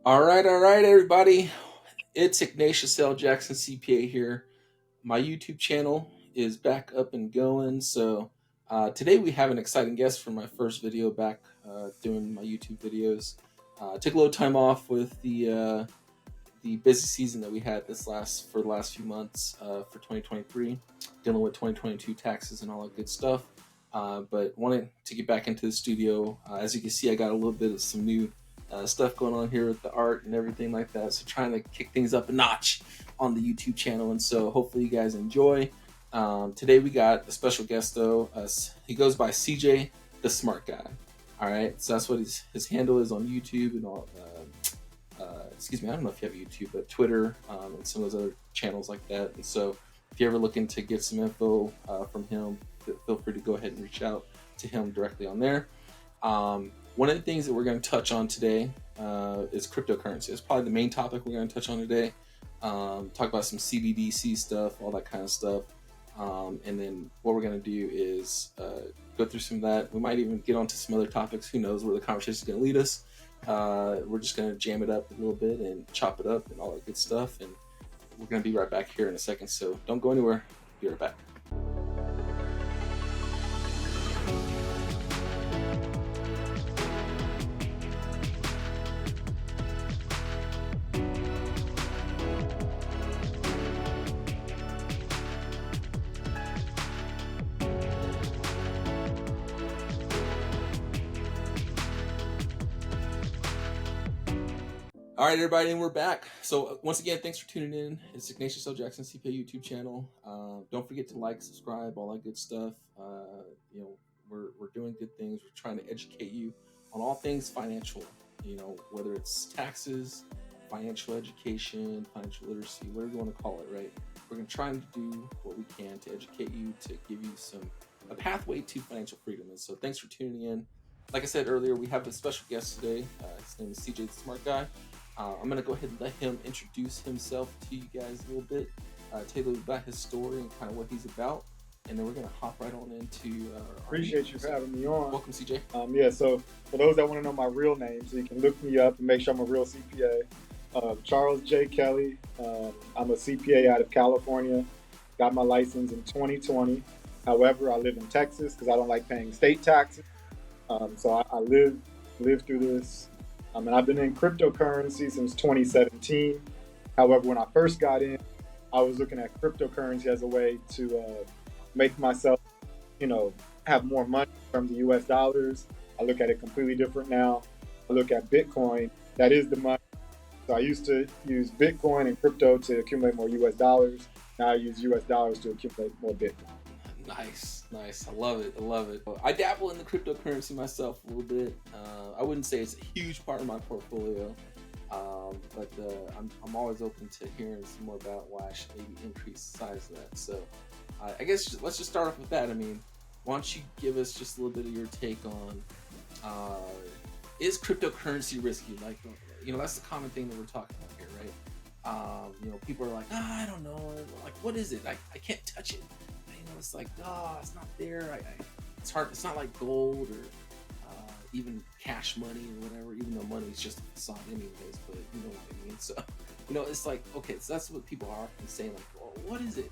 All right, everybody. It's Ignatius L. Jackson, CPA here. My YouTube channel is back up and going. So today we have an exciting guest for my first video back doing my YouTube videos. Took a little time off with the busy season that we had for the last few months for 2023, dealing with 2022 taxes and all that good stuff. But wanted to get back into the studio. As you can see, I got a little bit of some new stuff going on here with the art and everything like that. So trying to kick things up a notch on the YouTube channel, and so hopefully you guys enjoy. Today we got a special guest though. He goes by CJ the Smart Guy. All right, so that's what his handle is on YouTube and all. Excuse me, I don't know if you have YouTube, but Twitter and some of those other channels like that. And so if you're ever looking to get some info from him, feel free to go ahead and reach out to him directly on there. One of the things that we're going to touch on today is cryptocurrency. It's probably the main topic we're going to touch on today. Talk about some CBDC stuff, all that kind of stuff. And then what we're going to do is go through some of that. We might even get onto some other topics. Who knows where the conversation is going to lead us. We're just going to jam it up a little bit and chop it up and all that good stuff. And we're going to be right back here in a second. So don't go anywhere. Be right back. All right, everybody, and we're back. So once again, thanks for tuning in. It's Ignatius L. Jackson CPA YouTube channel. Don't forget to like, subscribe, all that good stuff. We're doing good things. We're trying to educate you on all things financial. Whether it's taxes, financial education, financial literacy, whatever you want to call it. Right? We're going to try to do what we can to educate you, to give you a pathway to financial freedom. And so, thanks for tuning in. Like I said earlier, we have a special guest today. His name is CJ the Smart Guy. I'm going to go ahead and let him introduce himself to you guys a little bit, tell you a little about his story and kind of what he's about, and then we're going to hop right on into Appreciate you for having me on. Welcome, CJ. So for those that want to know my real name, so you can look me up and make sure I'm a real CPA. Charles J. Kelly. I'm a CPA out of California. Got my license in 2020. However, I live in Texas because I don't like paying state taxes. So I live through this. And I've been in cryptocurrency since 2017. However, when I first got in, I was looking at cryptocurrency as a way to make myself, have more money from the US dollars. I look at it completely different now. I look at Bitcoin. That is the money. So I used to use Bitcoin and crypto to accumulate more US dollars. Now I use US dollars to accumulate more Bitcoin. Nice. I love it. I dabble in the cryptocurrency myself a little bit. I wouldn't say it's a huge part of my portfolio, but I'm always open to hearing some more about why I should maybe increase the size of that. So I guess let's just start off with that. I mean, why don't you give us just a little bit of your take on is cryptocurrency risky? Like, that's the common thing that we're talking about here, right? People are like, I don't know, like, what is it? I can't touch it. It's like, it's not there. It's hard. It's not like gold or even cash money or whatever. Even though money is just a facade, anyways. But you know what I mean. So, it's like, okay, so that's what people are often saying. Like, well, what is it?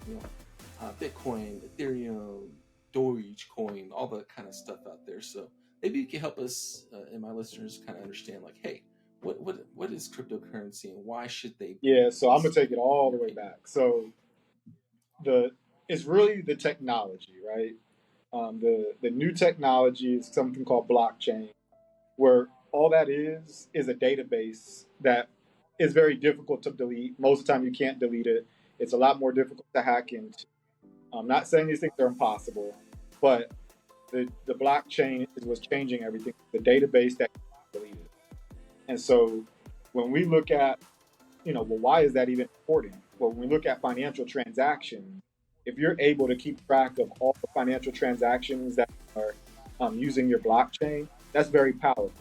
Bitcoin, Ethereum, Dogecoin, all the kind of stuff out there. So maybe you can help us and my listeners kind of understand, like, hey, what is cryptocurrency and why should they? Yeah. So I'm gonna take it all the way back. So it's really the technology, right? The new technology is something called blockchain, where all that is a database that is very difficult to delete. Most of the time you can't delete it. It's a lot more difficult to hack into. I'm not saying these things are impossible, but the blockchain is what's changing everything. The database that you can't delete it. And so when we look at, well, why is that even important? Well, when we look at financial transactions, if you're able to keep track of all the financial transactions that are using your blockchain, that's very powerful.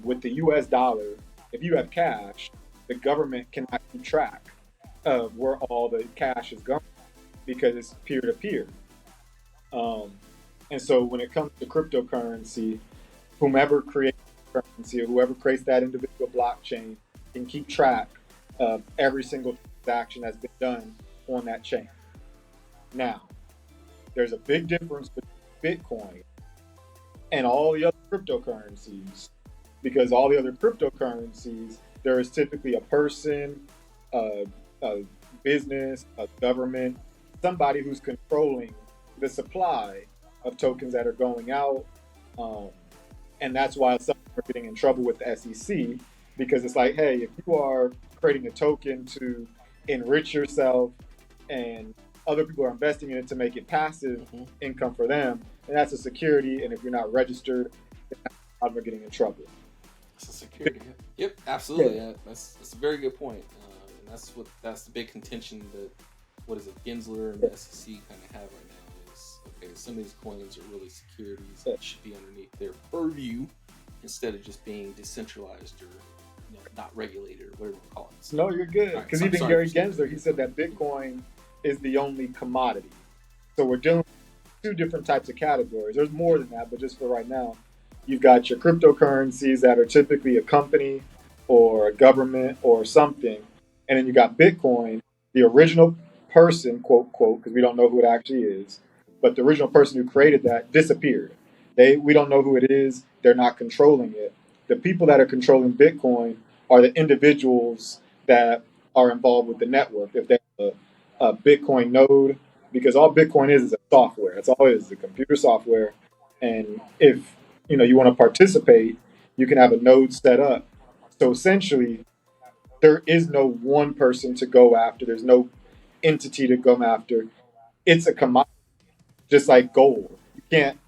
With the US dollar, if you have cash, the government cannot keep track of where all the cash is going because it's peer-to-peer. And so when it comes to cryptocurrency, whomever creates cryptocurrency, or whoever creates that individual blockchain can keep track of every single transaction that's been done on that chain. Now, there's a big difference between Bitcoin and all the other cryptocurrencies, because all the other cryptocurrencies, there is typically a person, a, a business, a government, somebody who's controlling the supply of tokens that are going out. Um, and that's why some are getting in trouble with the SEC, because it's like, hey, if you are creating a token to enrich yourself and other people are investing in it to make it passive income for them, and that's a security. And if you're not registered, they're getting in trouble. It's a security. Yep, Yeah. absolutely. Yeah, that's a very good point. And that's the big contention that what is it, Gensler and the SEC kind of have right now is okay. Some of these coins are really securities that should be underneath their purview instead of just being decentralized or not regulated or whatever you call it. So, No, you're good. all right, Because so I'm even sorry Gary for saying Gensler, he said that Bitcoin is the only commodity. So we're dealing with two different types of categories. There's more than that, but just for right now, you've got your cryptocurrencies that are typically a company or a government or something. And then you got Bitcoin, the original person, quote, quote, because we don't know who it actually is, but the original person who created that disappeared. We don't know who it is. They're not controlling it. The people that are controlling Bitcoin are the individuals that are involved with the network. If they have a Bitcoin node, because all Bitcoin is a software. That's all it is a computer software. And if you want to participate, you can have a node set up. So essentially, there is no one person to go after. There's no entity to go after. It's a commodity, just like gold. You can't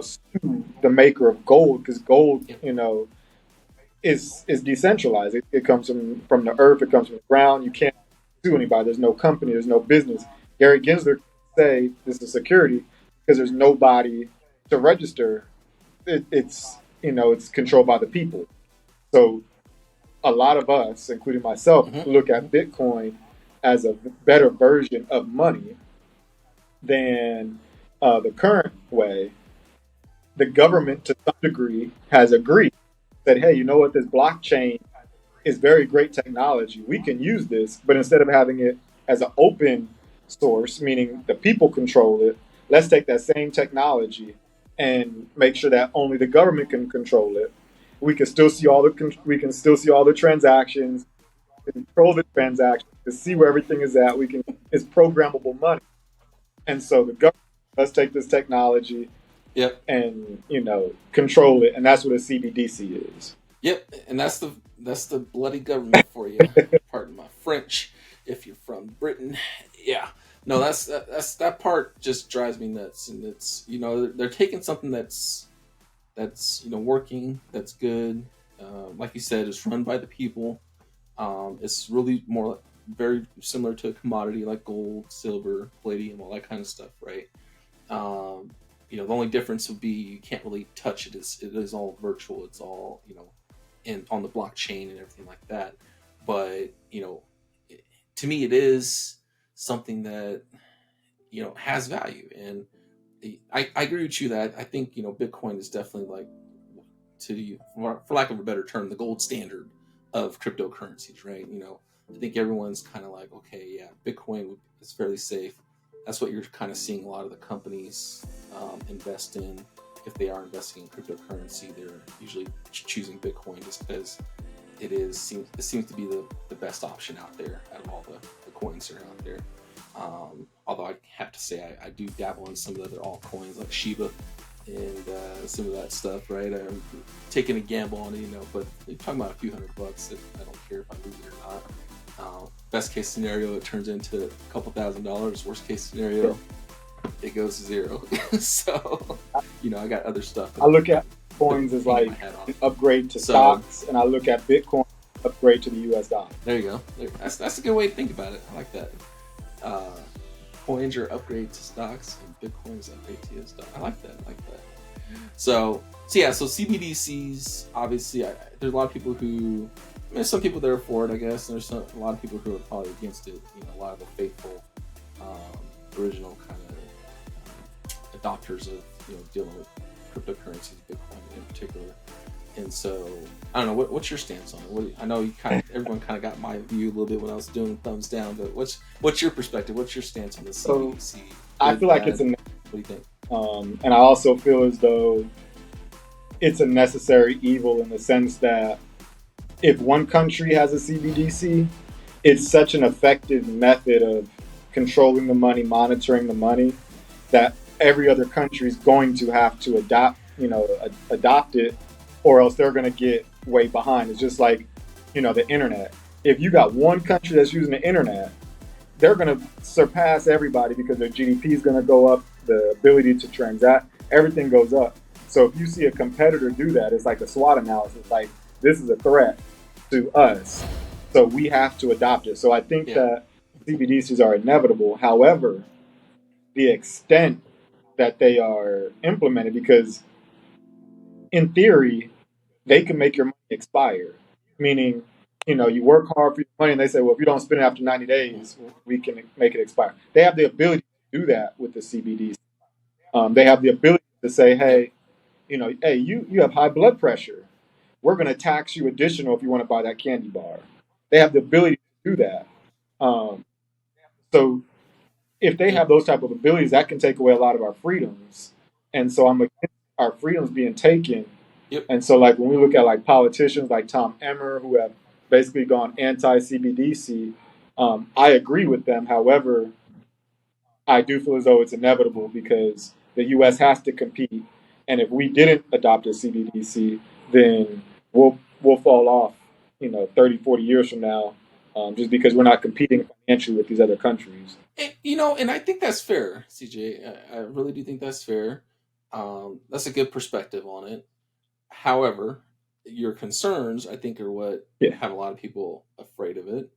sue the maker of gold, because gold yep. is decentralized. It comes from the earth. It comes from the ground. You can't sue anybody. There's no company. There's no business. Gary Gensler can say this is security because there's nobody to register. It's controlled by the people. So a lot of us, including myself, look at Bitcoin as a better version of money than the current way. The government, to some degree, has agreed that, hey, you know what, this blockchain is very great technology. We can use this, but instead of having it as an open source, meaning the people control it, let's take that same technology and make sure that only the government can control it. We can still see all the transactions, control the transactions, to see where everything is at. It's programmable money, and so the government, let's take this technology Yep. and control it, and that's what a CBDC is. Yep, and that's the bloody government for you. Pardon my French. If you're from Britain, yeah, no, that's that part just drives me nuts. And it's they're taking something that's working, that's good. Like you said, it's run by the people. It's really more very similar to a commodity like gold, silver, palladium, all that kind of stuff, right? Um, the only difference would be you can't really touch it. It is all virtual. It's all in on the blockchain and everything like that. But to me, it is something that has value, and I agree with you that I think Bitcoin is definitely like for lack of a better term, the gold standard of cryptocurrencies, right? I think everyone's kind of like, okay, yeah, Bitcoin is fairly safe. That's what you're kind of seeing a lot of the companies invest in. If they are investing in cryptocurrency, they're usually choosing Bitcoin just because it seems to be the best option out there out of all the coins that are out there. Although I have to say I do dabble in some of the other altcoins like Shiba and some of that stuff, right? I'm taking a gamble on it, but you're talking about a few $100. I don't care if I lose it or not. Best case scenario, it turns into a couple $1,000s. Worst case scenario, it goes to zero. So, I got other stuff. I look at coins as like an upgrade to stocks, and I look at Bitcoin upgrade to the US dollar. There you go. That's a good way to think about it. I like that. Coins are upgrade to stocks, and Bitcoin is upgrade to US dollar. I like that. So CBDCs, obviously, there's a lot of people who. There's some people that are for it, I guess. And there's a lot of people who are probably against it. A lot of the faithful, original kind of adopters of dealing with cryptocurrencies, Bitcoin in particular. And so I don't know what's your stance on it. I know everyone kind of got my view a little bit when I was doing thumbs down, but what's your perspective? What's your stance on the So CBDC? I Good, feel like it's bad? a, What do you think? and I also feel as though it's a necessary evil in the sense that if one country has a CBDC, it's such an effective method of controlling the money, monitoring the money, that every other country is going to have to adopt it, or else they're going to get way behind. It's just like, the internet. If you got one country that's using the internet, they're going to surpass everybody because their GDP is going to go up, the ability to transact, everything goes up. So if you see a competitor do that, it's like a SWOT analysis. Like, this is a threat to us, so we have to adopt it. So I think Yeah. that CBDCs are inevitable. However, the extent that they are implemented, because in theory, they can make your money expire. Meaning, you work hard for your money, and they say, well, if you don't spend it after 90 Mhm. days, we can make it expire. They have the ability to do that with the CBDs. They have the ability to say, Yep. hey, hey, you have high blood pressure. We're going to tax you additional if you want to buy that candy bar. They have the ability to do that. Um, so if they Yep. have those type of abilities, that can take away a lot of our freedoms. And so I'm against our freedoms being taken. Yep. And so, like, when we look at like politicians like Tom Emmer, who have basically gone anti CBDC, I agree with them. However, I do feel as though it's inevitable because the U.S. has to compete, and if we didn't adopt a CBDC, then we'll fall off, 30, 40 years from now, just because we're not competing financially with these other countries. And I think that's fair, CJ. I really do think that's fair. That's a good perspective on it. However, your concerns, I think, are what Yeah, have a lot of people afraid of it.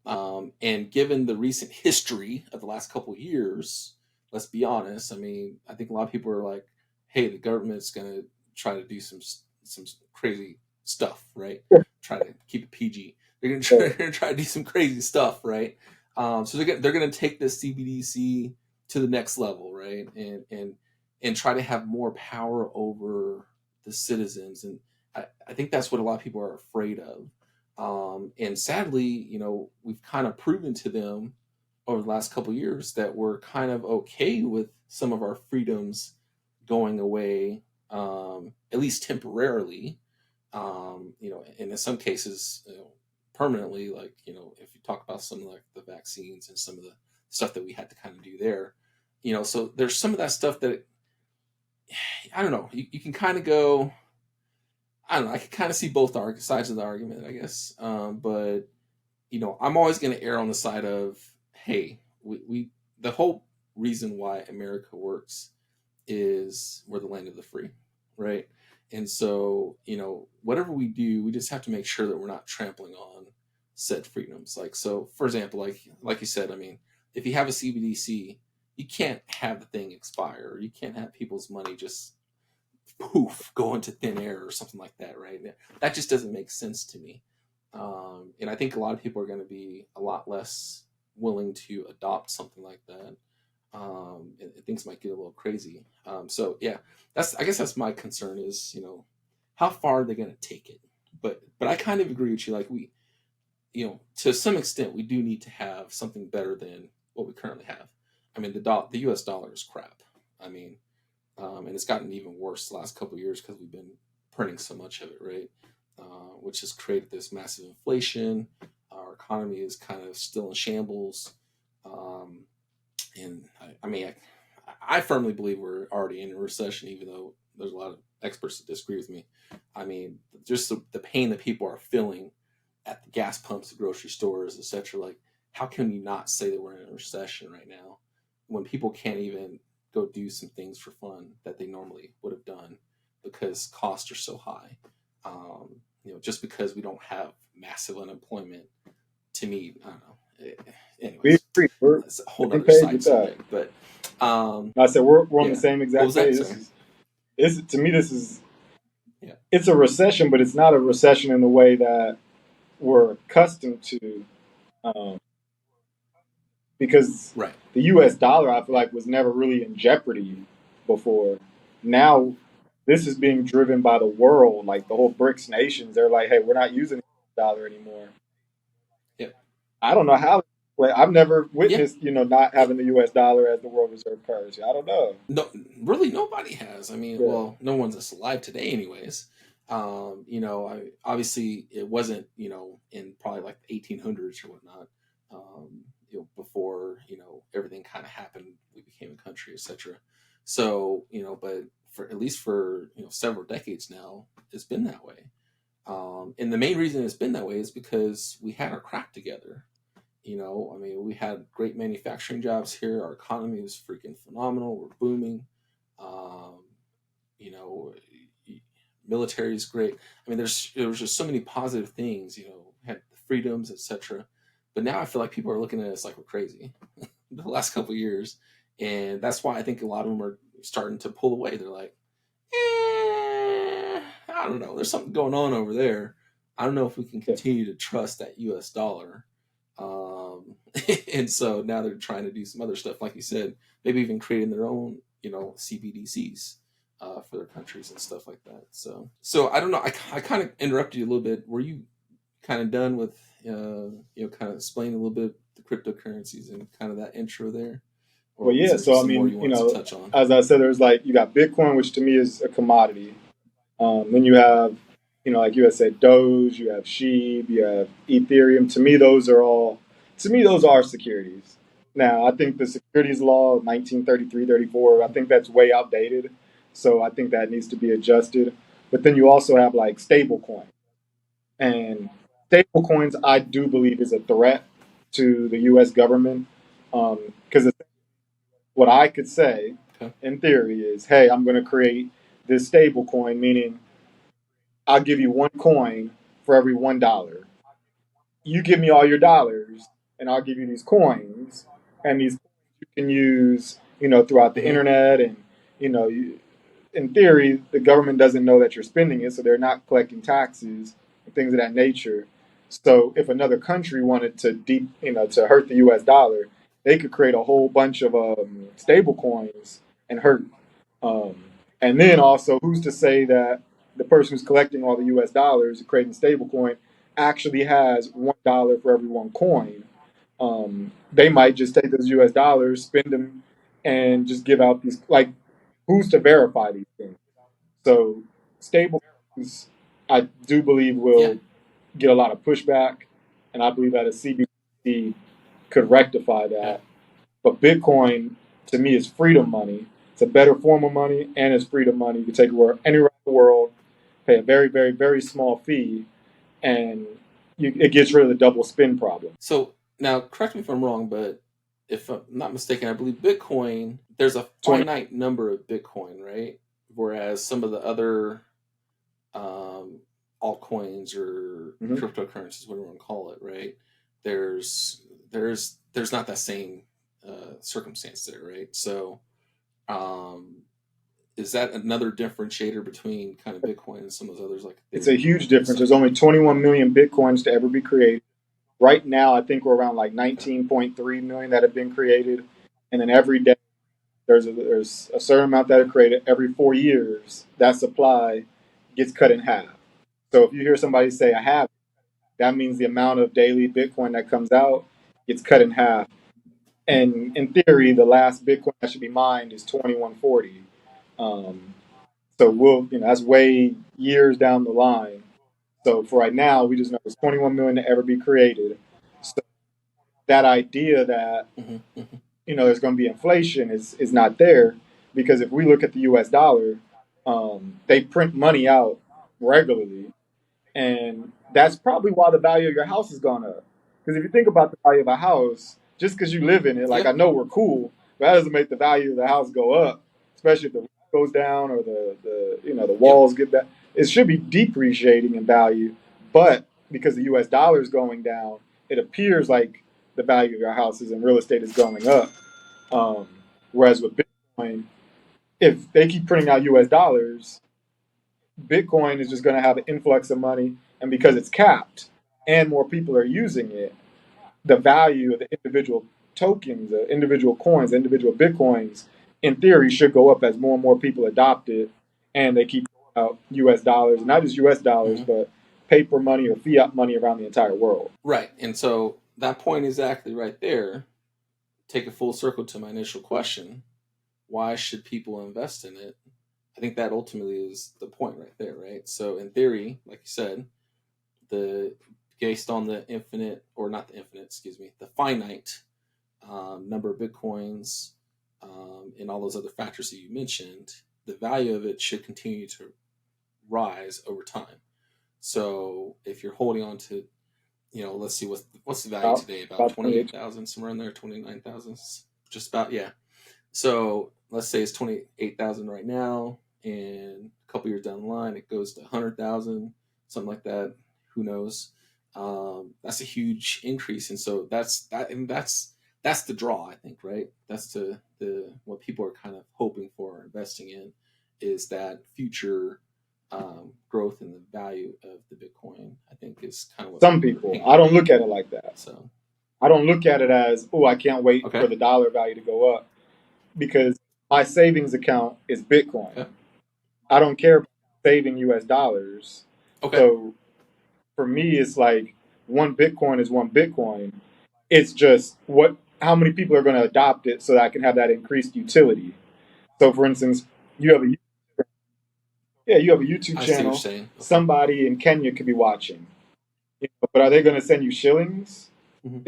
And given the recent history of the last couple of years, let's be honest. I mean, I think a lot of people are like, "Hey, the government's going to try to do some crazy stuff, right? Try to keep it PG. They're going to try, yeah, they're going to try to do some crazy stuff, right? So they're going to take this CBDC to the next level, right? And try to have more power over the citizens. And I think that's what a lot of people are afraid of. And sadly, we've kind of proven to them over the last couple of years that we're kind of okay with some of our freedoms going away, at least temporarily. And in some cases, permanently. Like if you talk about some of like the vaccines and some of the stuff that we had to kind of do there, so there's some of that stuff that I don't know. You can kind of go. I don't know. I can kind of see both sides of the argument, I guess. But I'm always going to err on the side of, hey, we the whole reason why America works is we're the land of the free, right? And so whatever we do, we just have to make sure that we're not trampling on said freedoms. Like so, for example, like you said, I mean, if you have a CBDC, you can't have the thing expire. You can't have people's money just poof go into thin air or something like that, right? That just doesn't make sense to me. And I think a lot of people are going to be a lot less willing to adopt something like that. And things might get a little crazy. So yeah, I guess that's my concern is how far are they going to take it? But I kind of agree with you. Like to some extent we do need to have something better than what we currently have. I mean the U.S. dollar is crap. I mean and it's gotten even worse the last couple of years because we've been printing so much of it, right? Which has created this massive inflation. Our economy is kind of still in shambles, um, and I firmly believe we're already in a recession, even though there's a lot of experts that disagree with me. I mean, just the pain that people are feeling at the gas pumps, the grocery stores, etc. Like, how can you not say that we're in a recession right now when people can't even go do some things for fun that they normally would have done because costs are so high? Just because we don't have massive unemployment, to me, I don't know. we Anyways, agree. We're on that's a whole the same nother page side with that. subject. But um, I said we're on the yeah, same what exact was that? page. Sorry. This to me, this is Yeah, it's a recession, but it's not a recession in the way that we're accustomed to, um, because right. the U.S. dollar, I feel like, was never really in jeopardy before. Now this is being driven by the world, like the whole BRICS nations. They're like, hey, we're not using the dollar anymore. Yep. I don't know how. Like, I've never Yeah. witnessed, not It, having the U.S. dollar as the world reserve currency. I don't know. no, really, nobody has. I mean, Yeah, well, no one's that's alive today, anyways. Obviously, it wasn't, in probably like the 1800s or whatnot. Before everything kind of happened, we became a country, etc. So, but for at least for several decades now, it's been that way. And the main reason it's been that way is because we had our crap together. I mean, we had great manufacturing jobs here. Our economy was freaking phenomenal. We're booming. Um, you know, Military is great. I mean, there was just so many positive things. Had the freedoms, etc. But now I feel like people are looking at us like we're crazy. The last couple of years, and that's why I think a lot of them are starting to pull away. They're like, I don't know. There's something going on over there. I don't know if we can yeah, continue to trust that U.S. dollar. Um, and so now they're trying to do some other stuff, like you said, maybe even creating their own, CBDCs for their countries and stuff like that. So I don't know. I kind of interrupted you a little bit. Were you kind of done with, kind of explaining a little bit the cryptocurrencies and kind of that intro there, or well, was yeah. there So I some more mean, you wanted to touch on? as I said, there's like you got Bitcoin, which to me is a commodity. Then you have, like you had said, Doge, you have Sheeb, you have Ethereum. To me, those are securities. Now, I think the securities law of 1933, 34, I think that's way outdated. So I think that needs to be adjusted. But then you also have like stable coins. And stable coins, I do believe, is a threat to the U.S. government. Because what I could say Okay. in theory is, hey, I'm going to create this stable coin, meaning I'll give you one coin for every $1. You give me all your dollars, and I'll give you these coins, and these coins you can use, throughout the Mm-hmm. internet, and you, in theory, the government doesn't know that you're spending it, so they're not collecting taxes and things of that nature. So if another country wanted to to hurt the U.S. dollar, they could create a whole bunch of stable coins and hurt. Um, and then also, who's to say that the person who's collecting all the U.S. dollars and creating stablecoin actually has $1 for every one coin? They might just take those U.S. dollars, spend them, and just give out these. Like, who's to verify these things? So, stablecoins, I do believe, Yeah. will get a lot of pushback, and I believe that a CBDC could rectify Okay. that. But Bitcoin, to me, is freedom money. It's a better form of money, and it's freedom money. You can take it anywhere in the world, pay a very, very, very small fee, and it gets rid of the double spin problem. So now, correct me if I'm wrong, but if I'm not mistaken, I believe Bitcoin, there's a 20. finite number of Bitcoin, right? Whereas some of the other um, altcoins or Mhm. cryptocurrencies, whatever you want to call it, right? There's there's not that same circumstance there, right? So um, is that another differentiator between kind of Bitcoin and some of those others like It's a Ethereum huge and difference. stuff There's like only that? 21 million Bitcoins to ever be created. Right now, I think we're around like Okay. 19.3 million that have been created. And then every day, there's a certain amount that are created every 4 years. That supply gets cut in half. So if you hear somebody say, I have, that means the amount of daily Bitcoin that comes out gets cut in half. And in theory, the last Bitcoin that should be mined is 2140. Um, so that's way years down the line. So for right now, we just know there's 21 million to ever be created. So that idea that Hmm. Hmm. there's going to be inflation is not there, because if we look at the U.S. dollar, they print money out regularly, and that's probably why the value of your house has gone up. Because if you think about the value of a house, just because you live in it, like Yeah. I know we're cool, but that doesn't make the value of the house go up. Especially if the roof goes down or the Yep. walls get back. It should be depreciating in value, but because the U.S. dollar is going down, it appears like the value of your houses and real estate is going up. Um, Whereas with Bitcoin, if they keep printing out U.S. dollars, Bitcoin is just going to have an influx of money, and because it's capped and more people are using it, the value of the individual tokens, the individual coins, the individual bitcoins, in theory, should go up as more and more people adopt it, and they keep out U.S. dollars, not just U.S. dollars, Hmm. but paper money or fiat money around the entire world. Right. And so that point exactly right there, take a full circle to my initial question. Why should people invest in it? I think that ultimately is the point right there, right? So in theory, like you said, the based on the infinite, or not the infinite, excuse me, the finite number of bitcoins, and all those other factors that you mentioned, the value of it should continue to rise over time. So if you're holding on to, let's see, what's the value today? About About twenty 28. eight thousand, somewhere in there, 29,000, just about, yeah. So let's say it's 28,000 right now, and a couple years down the line, it goes to 100,000, something like that. Who knows? That's a huge increase, and so that's the draw, I think, right? That's the what people are kind of hoping for, investing in, is that future growth in the value of the Bitcoin. I think is kind of what Some people are people, hanging I on. don't look at it like that. So I don't look at it as, oh, I can't wait for okay, the dollar value to go up because my savings account is Bitcoin. okay, I don't care about saving US dollars. okay, So for me, it's like one Bitcoin is one Bitcoin. It's just how many people are going to adopt it so that I can have that increased utility. So for instance, you have a you have a YouTube I see what you're channel. saying. Okay. Somebody in Kenya could be watching, but are they going to send you shillings? Hmm.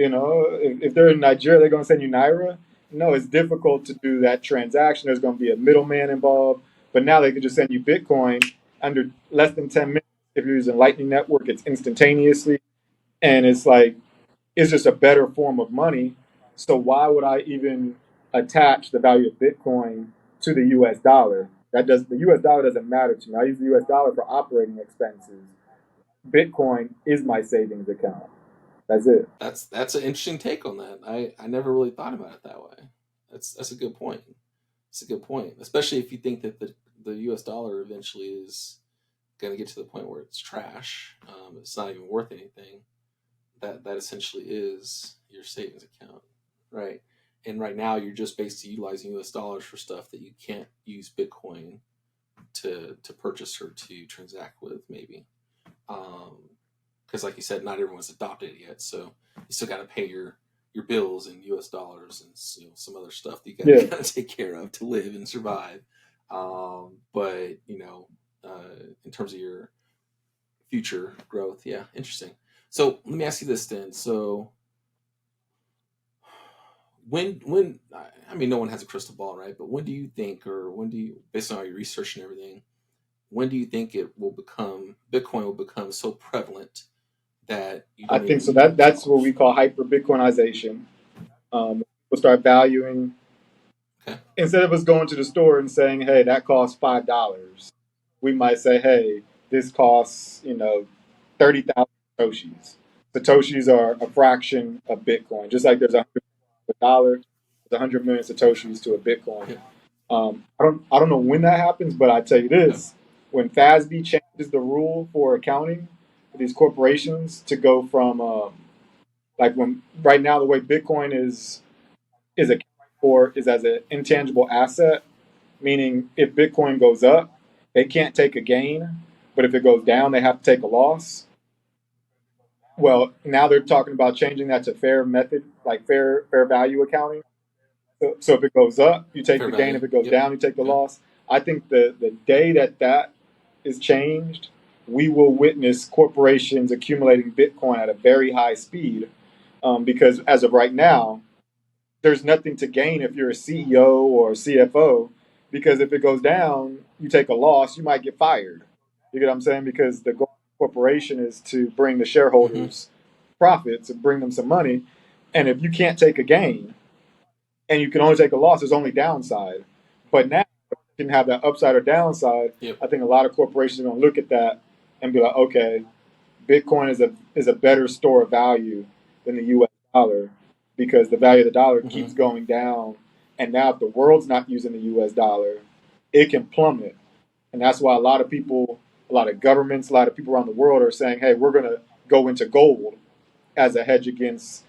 If they're in Nigeria, they're going to send you naira. No, it's difficult to do that transaction. There's going to be a middleman involved. But now they could just send you Bitcoin under less than 10 minutes. If you're using Lightning Network, it's instantaneously, and it's just a better form of money. So why would I even attach the value of Bitcoin to the U.S. dollar? The U.S. dollar doesn't matter to me. I use the U.S. dollar for operating expenses. Bitcoin is my savings account. That's it. That's an interesting take on that. I never really thought about it that way. That's a good point. It's a good point, especially if you think that the U.S. dollar eventually is going to get to the point where it's trash. It's not even worth anything. That essentially is your savings account, right? And right now, you're just basically utilizing U.S. dollars for stuff that you can't use Bitcoin to purchase or to transact with, maybe. Um, because like you said, not everyone's adopted it yet, so you still got to pay your bills in U.S. dollars and some other stuff that you got Yeah. to kind of take care of to live and survive. But in terms of your future growth, yeah, interesting. So let me ask you this then. So when I mean, no one has a crystal ball, right? But when do you think, or when do you, based on all your research and everything, when do you think Bitcoin will become so prevalent that you I don't think even so. need US That's what we dollars? call hyper Bitcoinization. People start valuing Okay. instead of us going to the store and saying, "Hey, that costs $5." We might say, "Hey, this costs 30,000 satoshis." Satoshis are a fraction of Bitcoin, just like there's $100 there's 100 million satoshis to a Bitcoin. Yeah. I don't know when that happens, but I tell you Okay. this: when FASB changes the rule for accounting for these corporations to go from like when right now the way Bitcoin is accounted for is as an intangible asset, meaning if Bitcoin goes up, they can't take a gain, but if it goes down, they have to take a loss. Well, now they're talking about changing that to fair method, like fair value accounting. So if it goes up, you take Fair the gain. value. If it goes Yep. down, you take the Okay. loss. I think the day that is changed, we will witness corporations accumulating Bitcoin at a very high speed. Because as of right now, there's nothing to gain if you're a CEO or a CFO, because if it goes down, you take a loss, you might get fired. You get what I'm saying? Because the goal of the corporation is to bring the Mm-hmm. shareholders profits and bring them some money. And if you can't take a gain and you can only take a loss, there's only downside. But now you can have that upside or downside. Yep. I think a lot of corporations are going to look at that and be like, okay, Bitcoin is a better store of value than the U.S. dollar because the value of the dollar Mm-hmm. keeps going down, and now if the world's not using the U.S. dollar, it can plummet, and that's why a lot of people, a lot of governments, a lot of people around the world are saying, "Hey, we're going to go into gold as a hedge against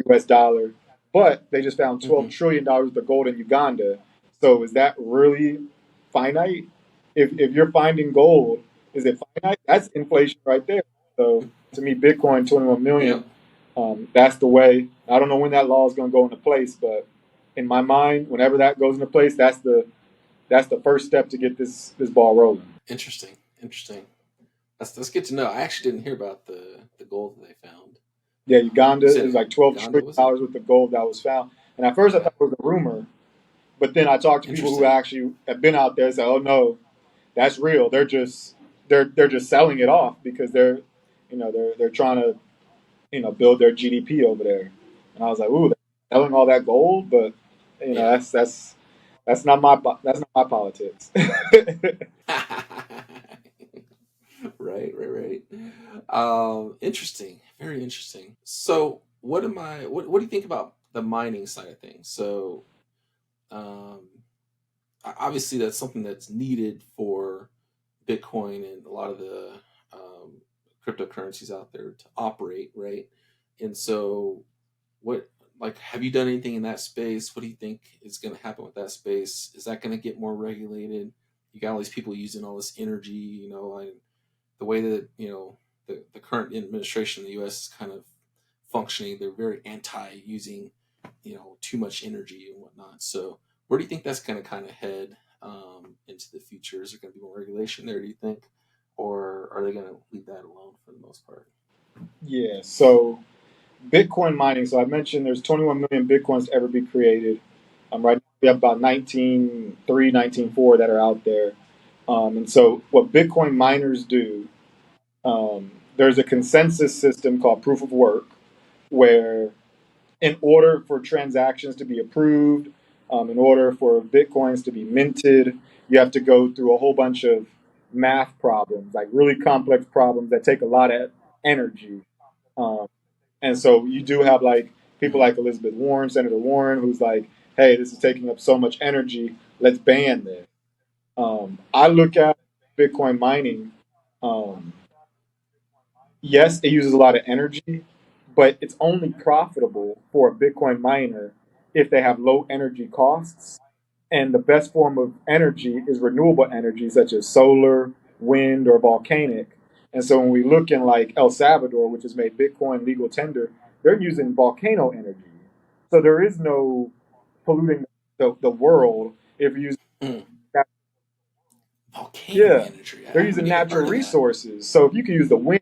U.S. dollar." But they just found Mm-hmm. $12 trillion of gold in Uganda. So is that really finite? if you're finding gold, is it finite? That's inflation right there. So to me, Bitcoin 21 Yep. million, that's the way. I don't know when that law is going to go into place, but in my mind, whenever that goes into place, that's the first step to get this ball rolling. Interesting. Interesting. That's good to know. I actually didn't hear about the gold that they found. Yeah, Uganda You is said like 12 Uganda, trillion was it? dollars worth of gold that was found. And at first, I Okay. thought it was a rumor, but then I talked to people who Interesting. actually have been out there and said, "Oh no, that's real. They're just selling it off because they're trying to build their GDP over there." And I was like, "Ooh, they're selling all that gold," but Yeah. that's not my politics. Right, right, right. Interesting. Very interesting. So, what do you think about the mining side of things? So, um, obviously, that's something that's needed for Bitcoin and a lot of the um, cryptocurrencies out there to operate, right? And so, what like have you done anything in that space? What do you think is going to happen with that space? Is that going to get more regulated? You got all these people using all this energy, and the way that the current administration in the U.S. is kind of functioning. They're very anti using too much energy and whatnot. So where do you think that's going to kind of head into the future? Is there going to be more regulation there? Do you think, or are they going to leave that alone for the most part? Yeah. So Bitcoin mining. So I mentioned there's 21 million Bitcoins to ever be created. Right now we have about 19.3, 19.4 that are out there. And so what Bitcoin miners do, there's a consensus system called proof of work, where in order for transactions to be approved, in order for Bitcoins to be minted, you have to go through a whole bunch of math problems, like really complex problems that take a lot of energy. Um, and so you do have like people Mm-hmm. like Elizabeth Warren, Senator Warren, who's like, hey, this is taking up so much energy. Let's ban this. I look at Bitcoin mining. Um, yes, it uses a lot of energy, but it's only profitable for a Bitcoin miner if they have low energy costs. And the best form of energy is renewable energy, such as solar, wind, or volcanic. And so when we look in like El Salvador, which has made Bitcoin legal tender, they're using volcano energy. So there is no polluting the world if you use Mm. Volcano yeah, energy. they're I haven't using even natural heard of that. resources. So if you can use the wind,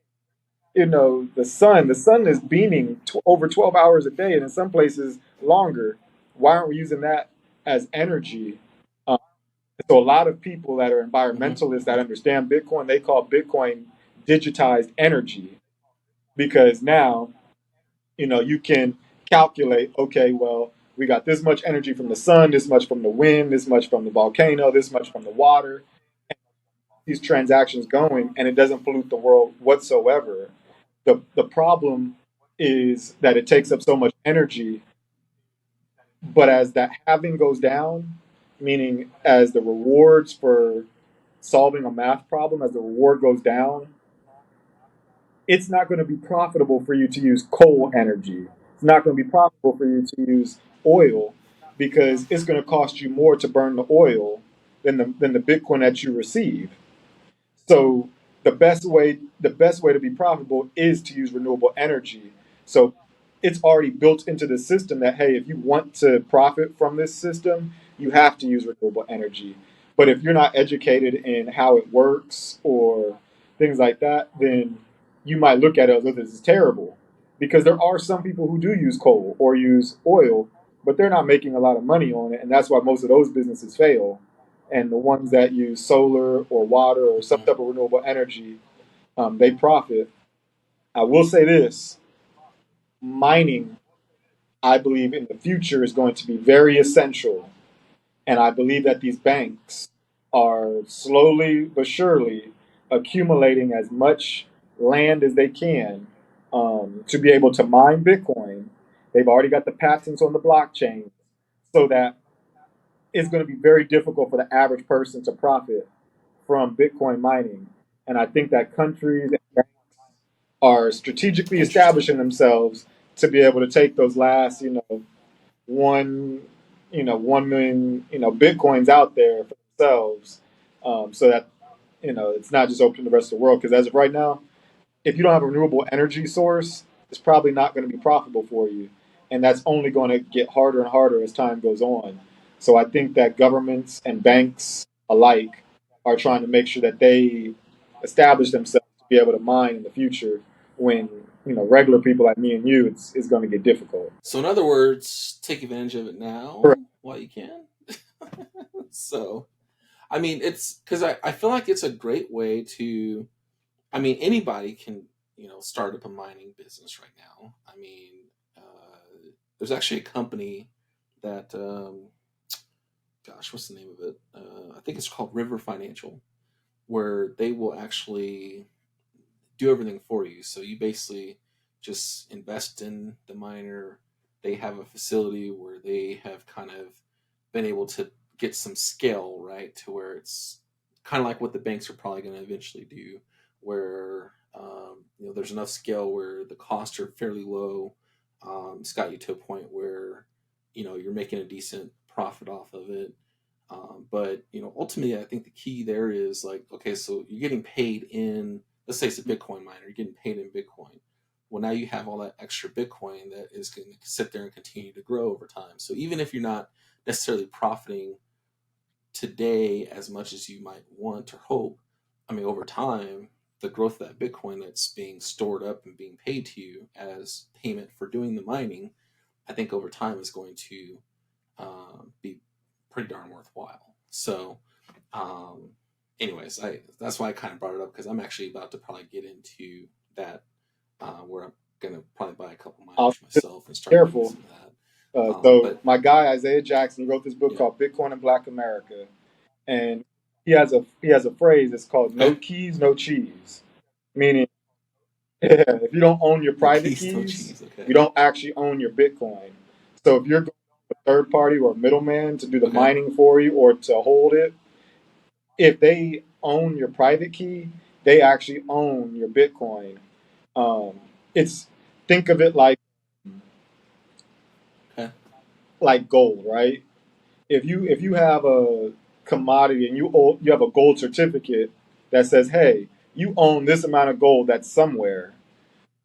the sun is beaming over 12 hours a day, and in some places longer. Why aren't we using that as energy? Um, so a lot of people that are Mm-hmm. environmentalists that Mm-hmm. understand Bitcoin, they call Bitcoin digitized energy because now you can calculate. Okay, well, we got this much energy from the sun, this much from the wind, this much from the volcano, this much from the water. These transactions going, and it doesn't pollute the world whatsoever. The problem is that it takes up so much energy, but as that halving goes down, meaning as the rewards for solving a math problem, as the reward goes down, it's not going to be profitable for you to use coal energy. It's not going to be profitable for you to use oil because it's going to cost you more to burn the oil than the Bitcoin that you receive. So the best way to be profitable is to use renewable energy. So it's already built into the system that hey, if you want to profit from this system, you have to use renewable energy. But if you're not educated in how it works or things like that, then you might look at it as though this is terrible. Because there are some people who do use coal or use oil, but they're not making a lot of money on it, and that's why most of those businesses fail, and the ones that use solar or water or some Mm-hmm. type of renewable energy, they profit. I will say this: mining, I believe, in the future is going to be very essential, and I believe that these banks are slowly but surely accumulating as much land as they can to be able to mine Bitcoin. They've already got the patents on the blockchain, so that it's going to be very difficult for the average person to profit from Bitcoin mining. And I think that countries are strategically Interesting. establishing themselves to be able to take those last, one, 1 million, Bitcoins out there for themselves so that it's not just open to the rest of the world. Because as of right now, if you don't have a renewable energy source, it's probably not going to be profitable for you, and that's only going to get harder and harder as time goes on. So I think that governments and banks alike are trying to make sure that they establish themselves to be able to mine in the future when regular people like me and you, it's going to get difficult. So in other words, take advantage of it Correct. now while you can. So I mean, it's because I feel like it's a great way to. I mean, anybody can start up a mining business right now. I mean, there's actually a company that gosh, what's the name of it? I think it's called River Financial, where they will actually do everything for you. So you basically just invest in the miner. They have a facility where they have kind of been able to get some scale, right, to where it's kind of like what the banks are probably going to eventually do, where there's enough scale where the costs are fairly low. It's got you to a point where you're making a decent profit off of it. But ultimately, I think the key there is like, okay, so you're getting paid in, let's say it's a Bitcoin miner, you're getting paid in Bitcoin. Well, now you have all that extra Bitcoin that is going to sit there and continue to grow over time. So even if you're not necessarily profiting today as much as you might want or hope, I mean, over time, the growth of that Bitcoin that's being stored up and being paid to you as payment for doing the mining, I think over time is going to be pretty darn worthwhile. So, um, anyways, I that's why I kind of brought it up because I'm actually about to probably get into that where I'm gonna probably buy a couple I'll miners just myself and be start doing careful. some of that. So But my guy Isaiah Jackson wrote this book yeah, called Bitcoin and Black America, and he has a phrase. It's called "No okay, keys, no cheese," meaning if you don't own your no private keys, no keys, cheese. Okay, you don't actually own your Bitcoin. So if you're going to a third party or a middleman to do the okay, mining for you or to hold it, if they own your private key, they actually own your Bitcoin. Um, it's think of it okay, like gold, right? If you have a commodity and you have a gold certificate that says, "Hey, you own this amount of gold that's somewhere,"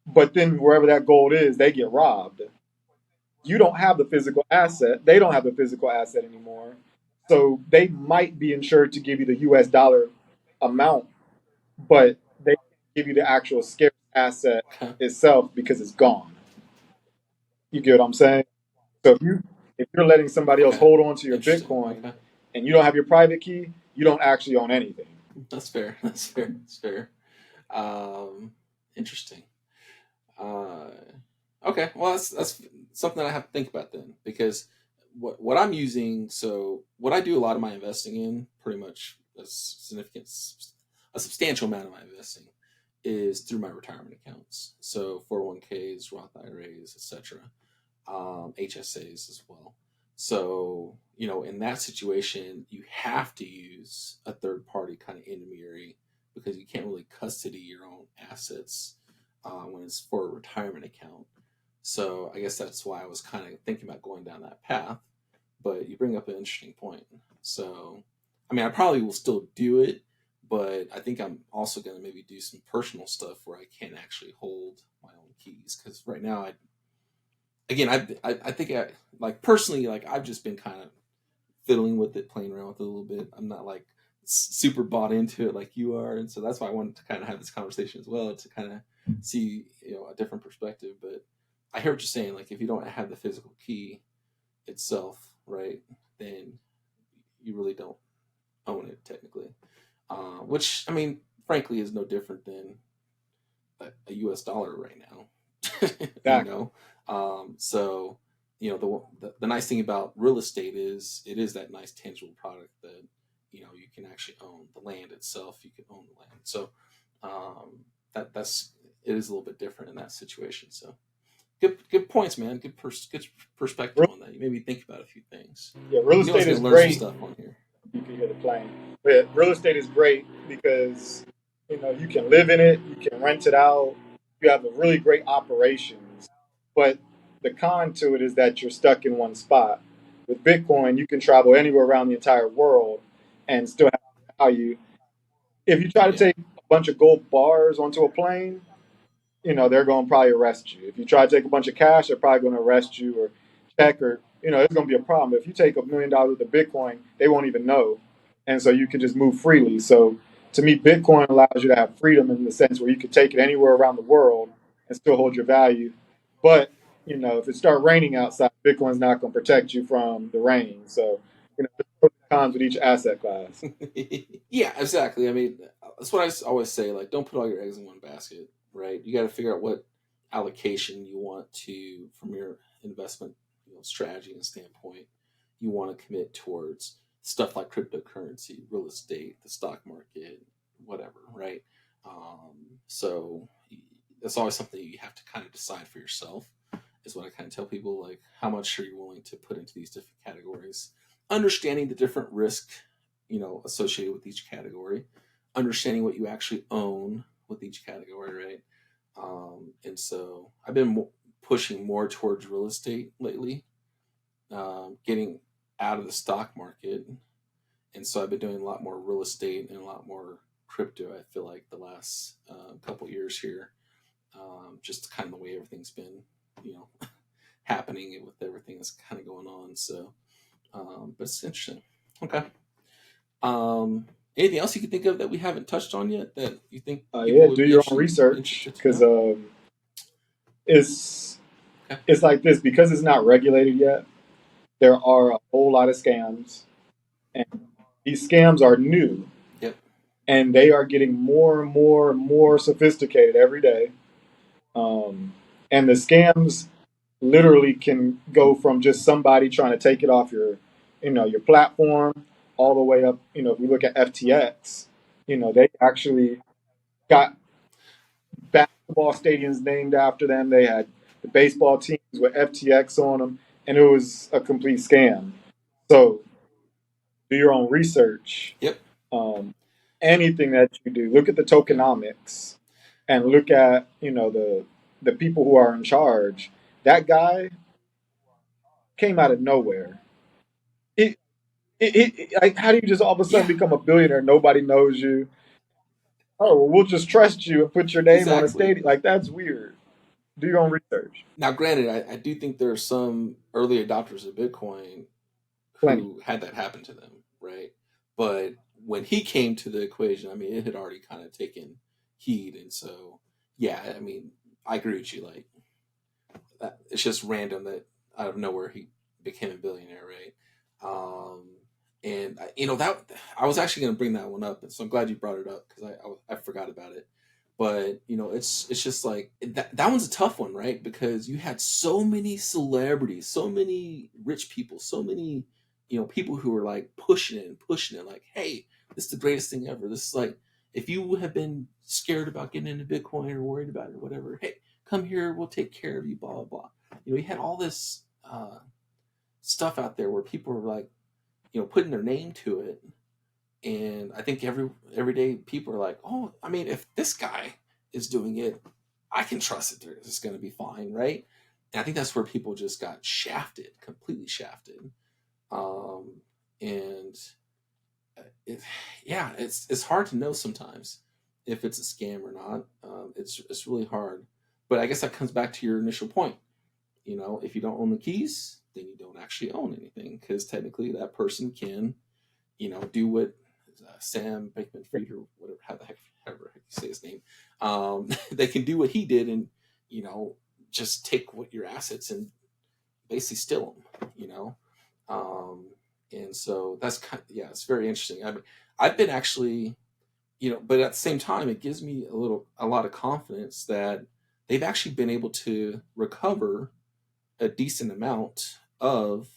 but then wherever that gold is, they get robbed. You don't have the physical asset. They don't have the physical asset anymore. So they might be insured to give you the US dollar amount, but they can't give you the actual scarce asset okay. itself because it's gone. You get what I'm saying? So if you're letting somebody else Okay. hold on to your Interesting. Bitcoin Okay. and you don't have your private key, you don't actually own anything. That's fair. That's fair. That's fair. Um, Interesting. Uh, okay. Well, that's something that I have to think about then, because what I'm using. So what I do a lot of my investing in, pretty much a substantial amount of my investing is through my retirement accounts. So 401ks, Roth IRAs, etc. HSAs as well. So, in that situation, you have to use a third party kind of intermediary because you can't really custody your own assets when it's for a retirement account. So, I guess that's why I was kind of thinking about going down that path. But you bring up an interesting point. So, I mean, I probably will still do it, but I think I'm also going to maybe do some personal stuff where I can actually hold my own keys because right now again, I think like personally, like I've just been kind of fiddling with it, playing around with it a little bit. I'm not like super bought into it like you are, and so that's why I wanted to kind of have this conversation as well to kind of see a different perspective. But I hear what you're saying. Like if you don't have the physical key itself, right, then you really don't own it technically. Which I mean, frankly, is no different than a U.S. dollar right now. you Exactly. know, so the nice thing about real estate is it is that nice tangible product that you can actually own the land itself. You can own the land, so that's it is a little bit different in that situation. So good points, man. Good perspective Real, on that. You made me think about a few things. yeah, real I knew I was estate going is to learn some great. stuff on here. You can hear the plane. But real estate is great because you can live in it, you can rent it out, you have a really great operations. But the con to it is that you're stuck in one spot. With Bitcoin, you can travel anywhere around the entire world and still have value. If you try to Yeah. take a bunch of gold bars onto a plane, they're going to probably arrest you. If you try to take a bunch of cash, they're probably going to arrest you or check, or it's going to be a problem. If you take $1 million worth of Bitcoin, they won't even know, and so you can just move freely. So to me, Bitcoin allows you to have freedom in the sense where you can take it anywhere around the world and still hold your value. But if it start raining outside, Bitcoin's not going to protect you from the rain. So there's pros and cons with each asset class. Yeah, exactly. I mean, that's what always say. Like, don't put all your eggs in one basket, right? You got to figure out what allocation you want to, from your investment, strategy and standpoint, you want to commit towards stuff like cryptocurrency, real estate, the stock market, whatever, right? So that's always something you have to kind of decide for yourself. Is what I kind of tell people, like, how much are you willing to put into these different categories, understanding the different risk, associated with each category, understanding what you actually own with each category, right? And so I've been pushing more towards real estate lately, getting out of the stock market, and so I've been doing a lot more real estate and a lot more crypto. I feel like the last couple years here, just kind of the way everything's been, you know, happening with everything that's kind of going on. So, but it's interesting. Okay. Um, Anything else you can think of that we haven't touched on yet that you think people Yeah, would do be your own research interested to because know? it's Okay. it's like this because it's not regulated yet. There are a whole lot of scams, and these scams are new, Yep. and they are getting more and more and more sophisticated every day. Um, and the scams literally can go from just somebody trying to take it off your platform, all the way up. If we look at FTX, they actually got basketball stadiums named after them. They had the baseball teams with FTX on them, and it was a complete scam. So do your own research. Yep. Um, Anything that you do, look at the Yep. tokenomics and look at the people who are in charge. That guy came out of nowhere. It, like, how do you just all of a sudden Yeah. become a billionaire? Nobody knows you. Oh, well, we'll just trust you and put your name on a Exactly. stadium. Like, that's weird. Do your own research. Now, granted, I do think there are some early adopters of Bitcoin Plenty. who had that happen to them, right? But when he came to the equation, I mean, it had already kind of taken heed, and so yeah, I mean, I agree with you. Like, it's just random that out of nowhere he became a billionaire, right? Um, and that I was actually going to bring that one up, and so I'm glad you brought it up because I forgot about it. But it's just like that one's a tough one, right? Because you had so many celebrities, so many rich people, so many people who were like pushing it, like, hey, this is the greatest thing ever. This is like, if you have been scared about getting into Bitcoin or worried about it or whatever, hey, come here, we'll take care of you, blah blah blah. You had all this stuff out there where people were like, putting their name to it, and I think everyday people are like, oh, I mean, if this guy is doing it, I can trust it. It's going to be fine, right? And I think that's where people just got shafted, completely shafted. Um, and it, yeah, it's hard to know sometimes if it's a scam or not. It's really hard. But I guess that comes back to your initial point. If you don't own the keys, then you don't actually own anything because technically that person can, do what Sam Bankman Fried or whatever, how the heck, however you say his name, they can do what he did and, you know, just take what your assets and basically steal them, um, and so that's kind of, yeah, it's very interesting. I mean, I've been actually, but at the same time, it gives me a lot of confidence that they've actually been able to recover a decent amount of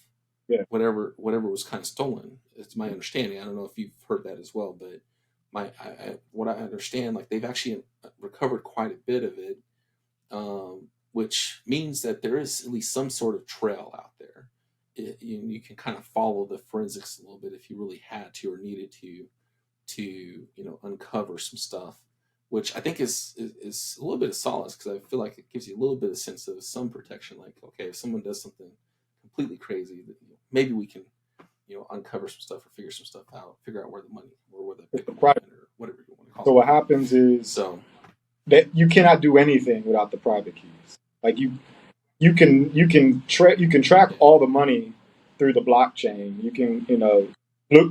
Yeah. whatever was kind of stolen. It's my understanding. I don't know if you've heard that as well, but what I understand, like they've actually recovered quite a bit of it, which means that there is at least some sort of trail out there. You can kind of follow the forensics a little bit if you really had to or needed to uncover some stuff, which I think is a little bit of solace because I feel like it gives you a little bit of sense of some protection. Like, okay, if someone does something completely crazy, maybe we can uncover some stuff or figure some stuff out, figure out where the money or where the It's the Bitcoin private. went or whatever you want to So call what it. happens is So that you cannot do anything without the private keys. Like you can track yeah, all the money through the blockchain. You can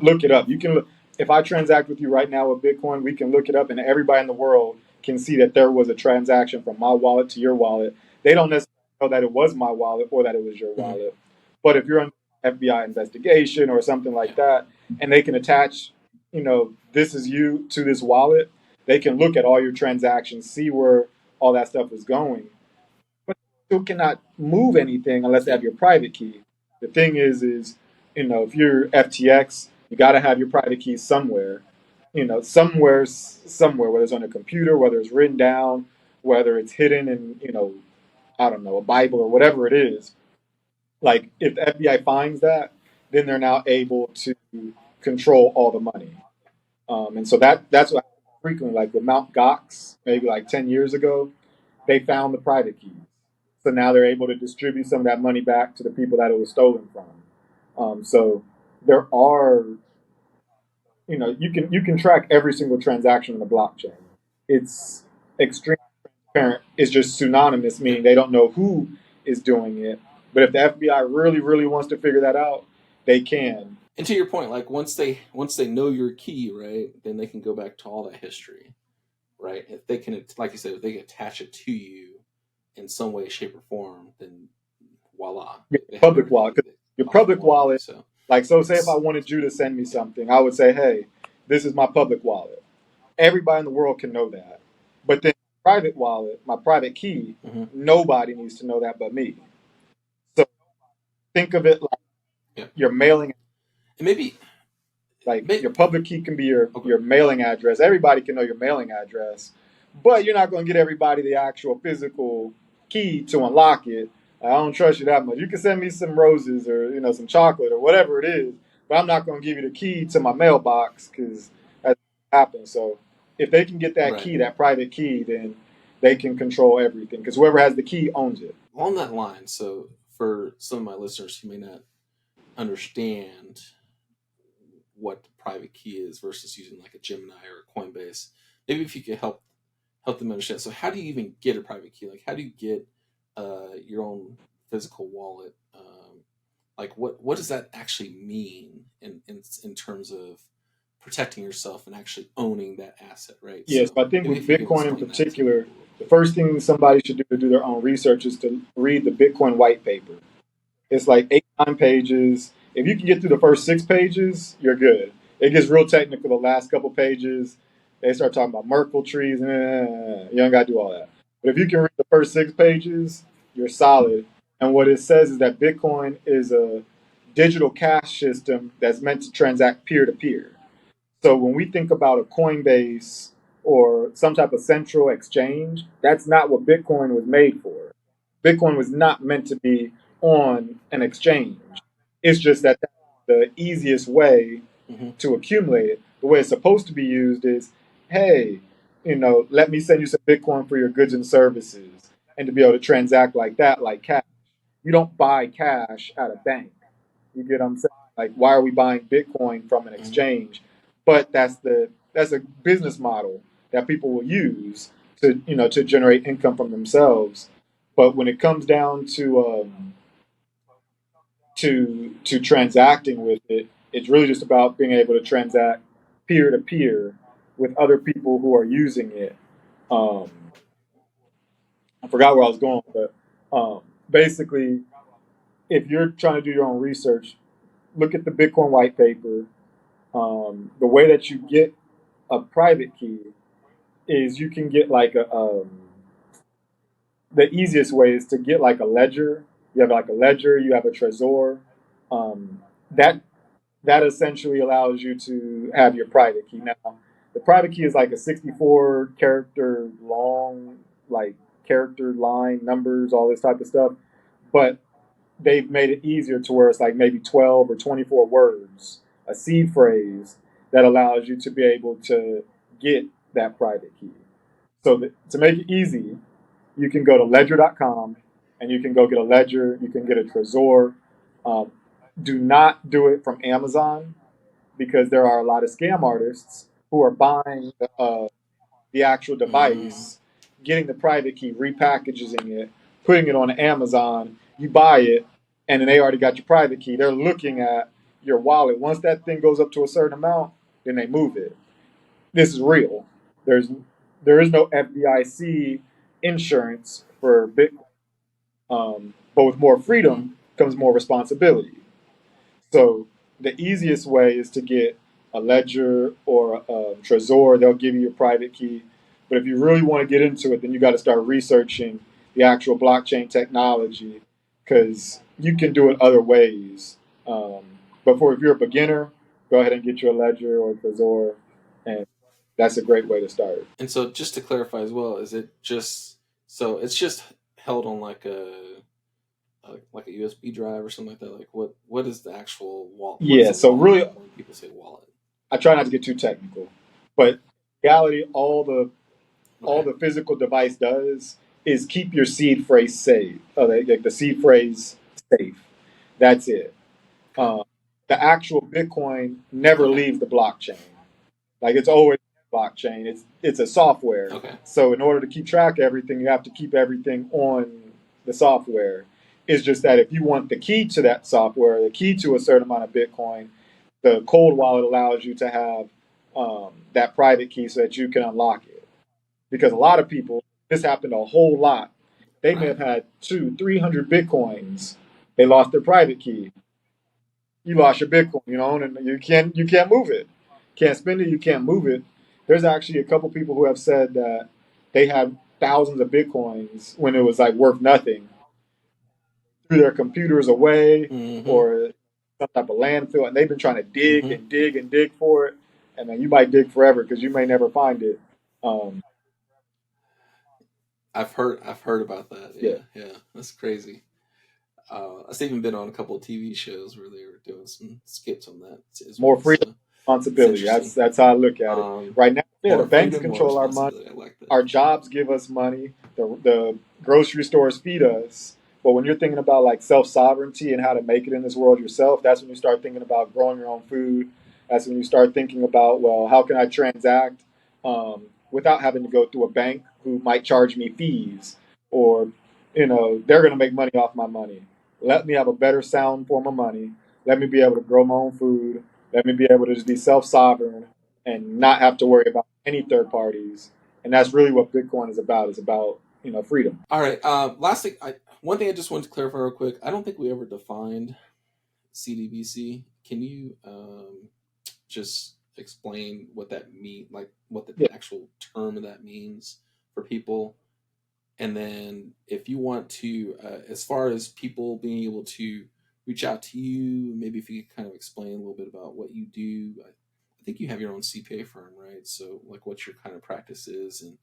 look it up. You can look, if I transact with you right now with Bitcoin, we can look it up, and everybody in the world can see that there was a transaction from my wallet to your wallet. They don't necessarily know that it was my wallet or that it was your hmm wallet. But if you're under FBI investigation or something like yeah, that, and they can attach, this is you to this wallet, they can look at all your transactions, see where all that stuff is going, but still cannot move anything unless they yeah. have your private key. The thing is, if you're FTX, you got to have your private key somewhere. Somewhere, whether it's on a computer, whether it's written down, whether it's hidden in, I don't know, a Bible or whatever it is. Like if the FBI finds that, then they're now able to control all the money. And so that's what happens frequently. Like with Mount Gox, maybe like 10 years ago, they found the private keys. So now they're able to distribute some of that money back to the people that it was stolen from. So there are, you can track every single transaction on the blockchain. It's extremely transparent. It's just pseudonymous, Yeah. meaning they don't know who is doing it. But if the FBI really, really wants to figure that out, they can. And to your point, like once they know your key, right, then they can go back to all that history, right? If they can, like you said, if they can attach it to you in some way, shape, or form, then voila, Your they have public everything wallet, 'cause that your possible public want, right? wallet, So like, so say if I it's wanted you to send me something, I would say, hey, this is my public wallet. Everybody in the world can know that. But then private wallet, my private key, mhm, nobody needs to know that but me. So think of it like yeah, your mailing, and maybe, like maybe your public key can be your, okay, your mailing address. Everybody can know your mailing address, but you're not going to get everybody the actual physical key to unlock it. I don't trust you that much. You can send me some roses or some chocolate or whatever it is, but I'm not going to give you the key to my mailbox because that happens. So if they can get that right key, that private key, then they can control everything because whoever has the key owns it. along that line. So for some of my listeners who may not understand what the private key is versus using like a Gemini or a Coinbase, maybe if you could help them understand. So how do you even get a private key? Like how do you get your own physical wallet? Like what does that actually mean in terms of protecting yourself and actually owning that asset, right? Yes, So I think maybe with if you can Bitcoin in explain that to particular, people. the first thing somebody should do to do their own research is to read the Bitcoin white paper. It's like 8, 9 pages. If you can get through the first 6 pages, you're good. It gets real technical the last couple pages. They start talking about Merkle trees, and you don't got to do all that. But if you can read the first 6 pages, you're solid. And what it says is that Bitcoin is a digital cash system that's meant to transact peer to peer. So when we think about a Coinbase or some type of central exchange, that's not what Bitcoin was made for. Bitcoin was not meant to be on an exchange. It's just that that's the easiest way Hmm. to accumulate it. The way it's supposed to be used is, hey, let me send you some Bitcoin for your goods and services, and to be able to transact like that, like cash. You don't buy cash at a bank. You get what I'm saying? Like, why are we buying Bitcoin from an Hmm. exchange? But that's a business model that people will use to generate income from themselves. But when it comes down to transacting with it, it's really just about being able to transact peer to peer with other people who are using it. Um, I forgot where I was going, but basically, if you're trying to do your own research, look at the Bitcoin white paper. The way that you get a private key is you can get like the easiest way is to get like a ledger. You have like a ledger, you have a trezor. That essentially allows you to have your private key. Now, the private key is like a 64 character long, like character line numbers, all this type of stuff. But they've made it easier to where it's like maybe 12 or 24 words, a seed phrase that allows you to be able to get that private key. So to make it easy, you can go to ledger.com and you can go get a ledger, you can get a Trezor. Um, do not do it from Amazon because there are a lot of scam artists who are buying the actual Mm, device, getting the private key, repackaging it, putting it on Amazon. You buy it, and then they already got your private key. They're looking at your wallet. Once that thing goes up to a certain amount, then they move it. This is real. There's there is no FDIC insurance for Bitcoin. But with more mm-hmm. freedom comes more responsibility. So the easiest way is to get a ledger or a Trezor. They'll give you a private key. But if you really want to get into it, then you got to start researching the actual blockchain technology because you can do it other ways. Um, but for if you're a beginner, go ahead and get you a ledger or a Trezor, and that's a great way to start. And so, just to clarify as well, is it just so it's just held on like a USB drive or something like that? Like what is the actual wallet? What is Yeah. a So wallet really, then when people say wallet? I try not to get too technical, but in reality, all Okay. the physical device does is keep your seed phrase safe, like the seed phrase safe. That's it. Okay. The actual Bitcoin never Okay. leaves the blockchain. Like it's always blockchain. It's a software. Okay. So in order to keep track of everything, you have to keep everything on the software. It's just that if you want the key to that software, the key to a certain amount of Bitcoin, the cold wallet allows you to have that private key so that you can unlock it. Because a lot of people, this happened a whole lot. They may Right. have had 300 Bitcoins. They lost their private key. You lost your Bitcoin, and you can't move it. Can't spend it, you can't move it. There's actually a couple people who have said that they had thousands of Bitcoins when it was like worth nothing. Threw their computers away Mm-hmm. or some type of landfill, and they've been trying to dig Mm-hmm. and dig and dig for it. And then you might dig forever because you may never find it. Um, I've heard about that. yeah, Yeah. Yeah. That's crazy. I've even been on a couple of TV shows where they were doing some skits on that as more well. freedom, So it's responsibility. That's interesting. that's how I look at it. Right now, yeah, the More banks freedom, more control our money. responsibility. I like that. Our jobs give us money. The grocery stores feed us. But when you're thinking about like self sovereignty and how to make it in this world yourself, that's when you start thinking about growing your own food. That's when you start thinking about, well, how can I transact without having to go through a bank who might charge me fees, or they're going to make money off my money. Let me have a better sound form of money. Let me be able to grow my own food. Let me be able to just be self sovereign and not have to worry about any third parties. And that's really what Bitcoin is about. It's about freedom. All right. Last thing, one thing I just wanted to clarify real quick. I don't think we ever defined CDBC. Can you just explain what that mean, like what the Yeah, actual term of that means for people? And then if you want to, as far as people being able to reach out to you, maybe if you could kind of explain a little bit about what you do. I think you have your own CPA firm, right? So like what your kind of practice is and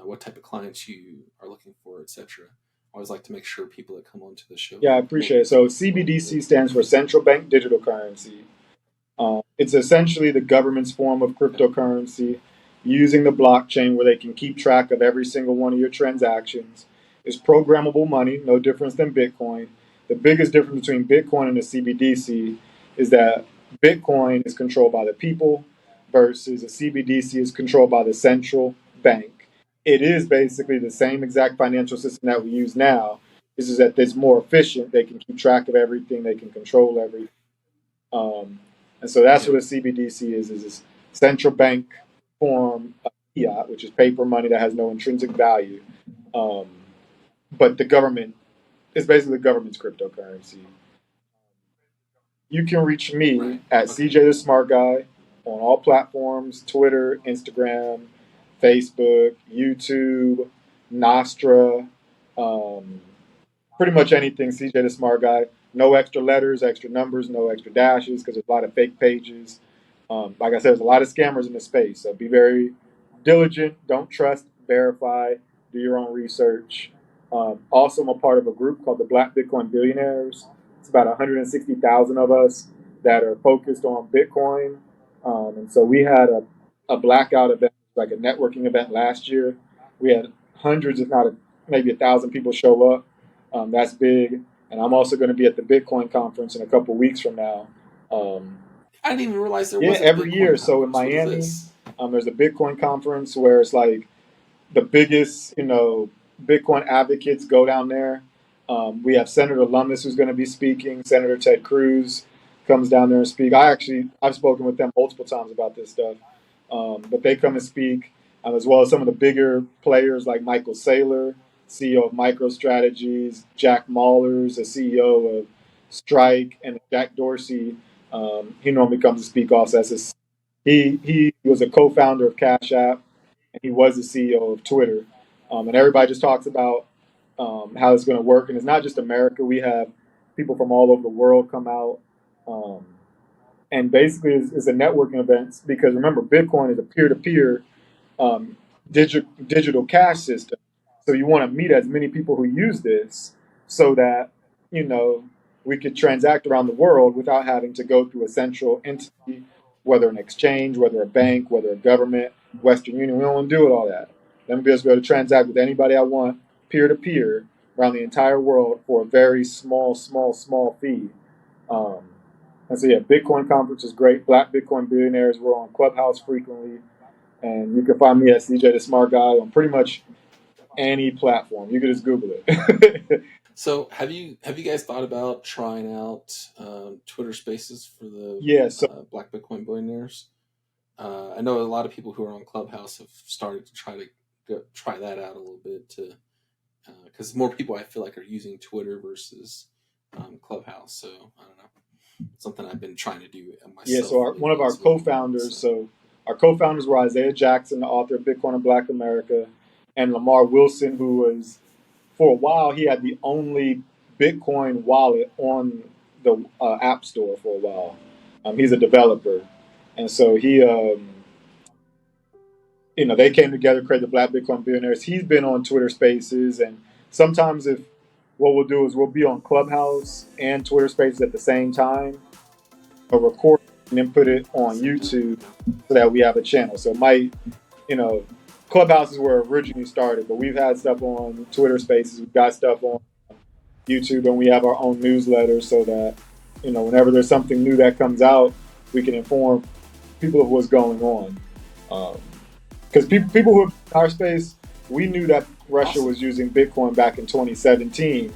what type of clients you are looking for, etc. I always like to make sure people that come onto the show yeah, I know a little appreciate it. bit So about what they CBDC do. stands for Central Bank Digital Currency. It's essentially the government's form of Okay. cryptocurrency using the blockchain where they can keep track of every single one of your transactions. It's programmable money, no difference than Bitcoin. The biggest difference between Bitcoin and the CBDC is that Bitcoin is controlled by the people versus a CBDC is controlled by the central bank. It is basically the same exact financial system that we use now. It's just that it's more efficient. They can keep track of everything. They can control everything. Um, and so that's what Yep. a CBDC is this central bank form of fiat, which is paper money that has no intrinsic value. Um, but the government is basically the government's cryptocurrency. You can reach me Right. at Okay. CJ the Smart Guy on all platforms: Twitter, Instagram, Facebook, YouTube, Nostra, um, pretty much anything. CJ the Smart Guy. No extra letters, extra numbers, no extra dashes because there's a lot of fake pages. Like I said, there's a lot of scammers in the space. So be very diligent. Don't trust. Verify. Do your own research. Also, I'm a part of a group called the Black Bitcoin Billionaires. It's about 160,000 of us that are focused on Bitcoin. And so we had a blackout event, like a networking event last year. We had hundreds, if not maybe 1,000 people show up. That's big. And I'm also going to be at the Bitcoin conference in a couple weeks from now. Um, I didn't even realize there yeah, was a every Bitcoin year. So in conference. What is Miami, this? there's a Bitcoin conference where it's like the biggest, Bitcoin advocates go down there. We have Senator Lummis who's going to be speaking. Senator Ted Cruz comes down there and speak. I've spoken with them multiple times about this stuff, but they come and speak, as well as some of the bigger players like Michael Saylor, CEO of MicroStrategies, Jack Mallers, the CEO of Strike, and Jack Dorsey. He normally comes to speak also as he was a co-founder of Cash App, and he was the CEO of Twitter. And everybody just talks about how it's going to work. And it's not just America. We have people from all over the world come out. Um, and basically, it's a networking event because remember, Bitcoin is a peer-to-peer um, digital cash system. So you want to meet as many people who use this so that, you know, we could transact around the world without having to go through a central entity, whether an exchange, whether a bank, whether a government, Western Union. We don't want to do it all that. Let me just be able to transact with anybody I want, peer to peer, around the entire world for a very small fee. Um, and so, yeah, Bitcoin conference is great. Black Bitcoin billionaires. We're on Clubhouse frequently. And you can find me at CJ the Smart Guy on pretty much any platform. You can just Google it. So have you guys thought about trying out Twitter Spaces for the Yeah, so Black Bitcoin billionaires? I know a lot of people who are on Clubhouse have started to try that out a little bit to because more people I feel like are using Twitter versus Clubhouse. So I don't know, something I've been trying to do yeah, so myself one of lately our as well. co-founders. So So our co-founders were Isaiah Jackson, the author of Bitcoin and Black America, and Lamar Wilson, who was for a while he had the only Bitcoin wallet on the App Store for a while. He's a developer, and so they came together, created the Black Bitcoin Billionaires. He's been on Twitter Spaces, and sometimes if what we'll do is we'll be on Clubhouse and Twitter Spaces at the same time, or record and then put it on same time. YouTube Okay. so that we have a channel. So it might, you know, Clubhouse is where it originally started, but we've had stuff on Twitter Spaces, we've got stuff on YouTube, and we have our own newsletter so that, whenever there's something new that comes out, we can inform people of what's going on. Because people who are in our space, we knew that Russia Awesome. was using Bitcoin back in 2017.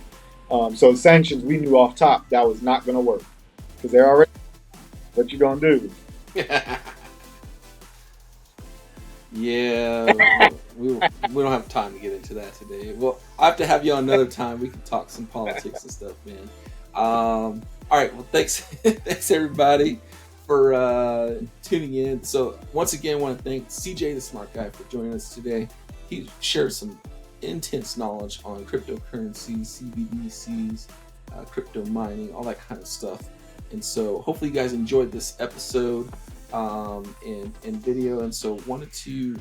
So the sanctions, we knew off top that was not going to work because they're already, what you going to do? Yeah, we don't have time to get into that today. Well, I have to have you on another time. We can talk some politics and stuff, man. All right. Well, thanks, thanks everybody for tuning in. So once again, I want to thank CJ the Smart Guy for joining us today. He shared some intense knowledge on cryptocurrencies, CBDCs, crypto mining, all that kind of stuff. And so hopefully you guys enjoyed this episode and video. And so wanted to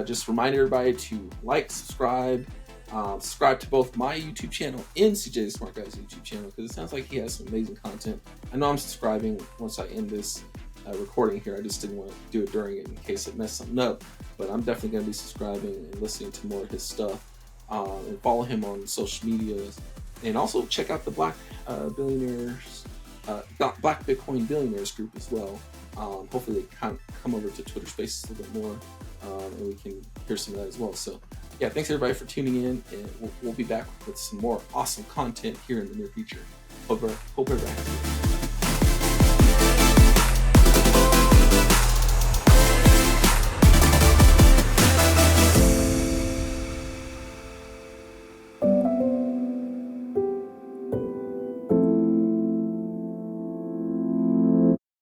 just remind everybody to like, subscribe to both my YouTube channel and CJ the Smart Guy's YouTube channel because it sounds like he has some amazing content. I know I'm subscribing once I end this recording here. I just didn't want to do it during it in case it messed something up. But I'm definitely going to be subscribing and listening to more of his stuff and follow him on social medias. And also check out the Billionaires, Black Bitcoin Billionaires group as well. Hopefully they come over to Twitter Spaces a little bit more, and we can hear some of that as well. So, yeah, thanks everybody for tuning in, and we'll be back with some more awesome content here in the near future. Hope everybody has a good one.